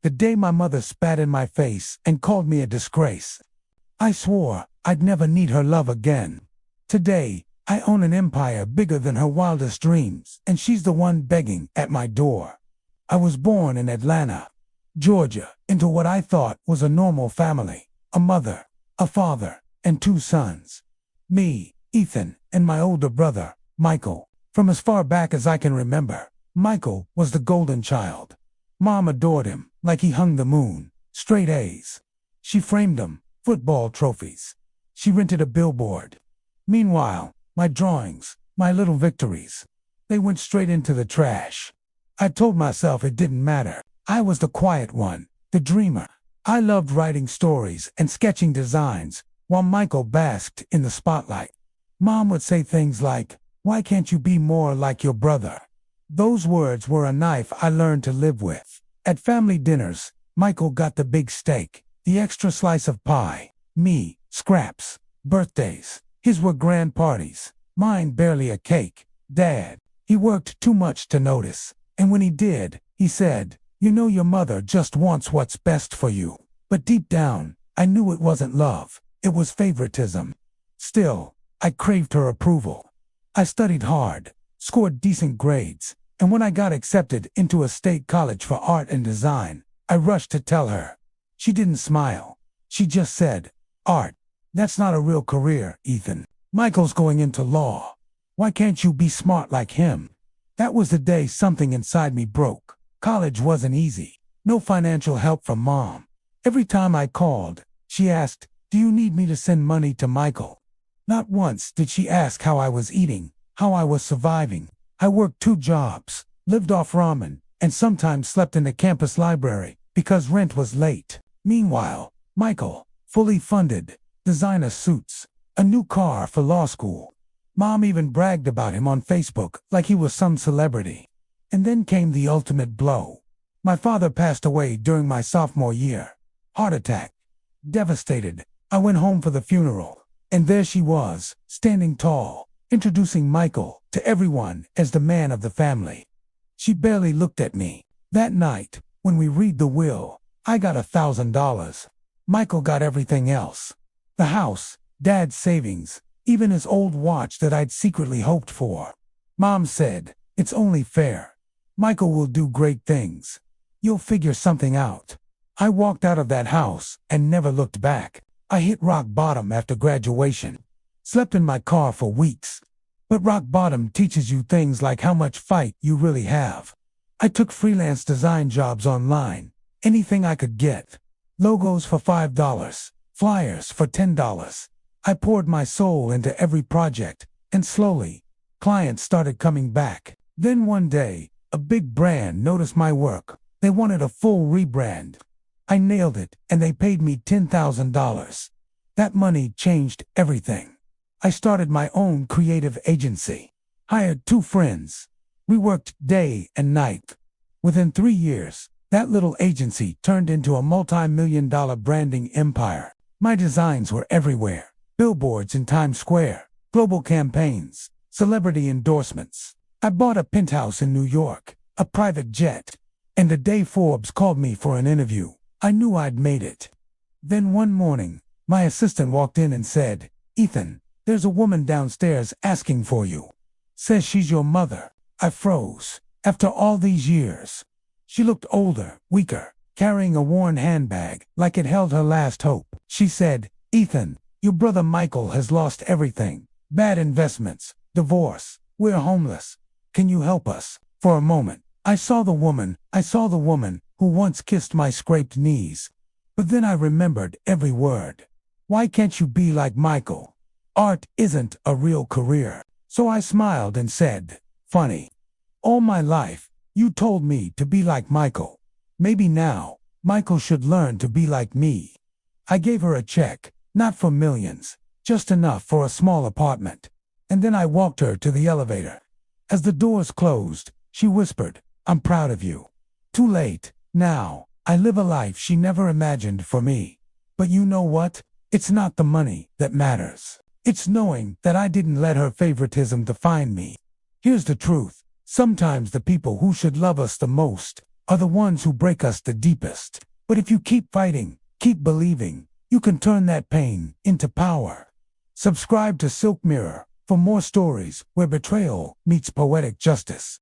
the day my mother spat in my face and called me a disgrace. I swore I'd never need her love again. Today, I own an empire bigger than her wildest dreams, and she's the one begging at my door. I was born in Atlanta, Georgia, into what I thought was a normal family, a mother, a father, and 2 sons. Me, Ethan, and my older brother, Michael. From as far back as I can remember, Michael was the golden child. Mom adored him like he hung the moon, straight A's. She framed him, football trophies. She rented a billboard. Meanwhile, my drawings, my little victories, they went straight into the trash. I told myself it didn't matter. I was the quiet one, the dreamer. I loved writing stories and sketching designs, while Michael basked in the spotlight. Mom would say things like, "Why can't you be more like your brother?" Those words were a knife I learned to live with. At family dinners, Michael got the big steak, the extra slice of pie. Me, scraps. Birthdays, his were grand parties. Mine barely a cake. Dad, he worked too much to notice. And when he did, he said, "You know your mother just wants what's best for you." But deep down, I knew it wasn't love. It was favoritism. Still, I craved her approval. I studied hard, scored decent grades, and when I got accepted into a state college for art and design, I rushed to tell her. She didn't smile. She just said, "Art, that's not a real career, Ethan. Michael's going into law. Why can't you be smart like him?" That was the day something inside me broke. College wasn't easy. No financial help from Mom. Every time I called, she asked, "Do you need me to send money to Michael?" Not once did she ask how I was eating, how I was surviving. I worked 2 jobs, lived off ramen, and sometimes slept in the campus library because rent was late. Meanwhile, Michael, fully funded, designer suits, a new car for law school. Mom even bragged about him on Facebook like he was some celebrity. And then came the ultimate blow. My father passed away during my sophomore year. Heart attack. Devastated, I went home for the funeral. And there she was, standing tall, introducing Michael to everyone as the man of the family. She barely looked at me. That night, when we read the will, I got $1,000. Michael got everything else. The house, Dad's savings, even his old watch that I'd secretly hoped for. Mom said, "It's only fair. Michael will do great things. You'll figure something out." I walked out of that house and never looked back. I hit rock bottom after graduation. Slept in my car for weeks. But rock bottom teaches you things like how much fight you really have. I took freelance design jobs online. Anything I could get. Logos for $5. Flyers for $10. I poured my soul into every project, and slowly, clients started coming back. Then one day, a big brand noticed my work. They wanted a full rebrand. I nailed it, and they paid me $10,000. That money changed everything. I started my own creative agency. Hired 2 friends. We worked day and night. Within 3 years, that little agency turned into a multi-million-dollar branding empire. My designs were everywhere. Billboards in Times Square, global campaigns, celebrity endorsements. I bought a penthouse in New York, a private jet, and the day Forbes called me for an interview, I knew I'd made it. Then one morning, my assistant walked in and said, "Ethan, there's a woman downstairs asking for you. Says she's your mother." I froze. After all these years. She looked older, weaker, carrying a worn handbag like it held her last hope. She said, "Ethan, your brother Michael has lost everything. Bad investments, divorce. We're homeless. Can you help us?" For a moment, I saw the woman who once kissed my scraped knees. But then I remembered every word. Why can't you be like Michael? Art isn't a real career. So I smiled and said, "Funny. All my life, you told me to be like Michael. Maybe now, Michael should learn to be like me." I gave her a check, not for millions, just enough for a small apartment. And then I walked her to the elevator. As the doors closed, she whispered, "I'm proud of you." Too late. Now, I live a life she never imagined for me. But you know what? It's not the money that matters. It's knowing that I didn't let her favoritism define me. Here's the truth. Sometimes the people who should love us the most are the ones who break us the deepest. But if you keep fighting, keep believing, you can turn that pain into power. Subscribe to SilkMirror for more stories where betrayal meets poetic justice.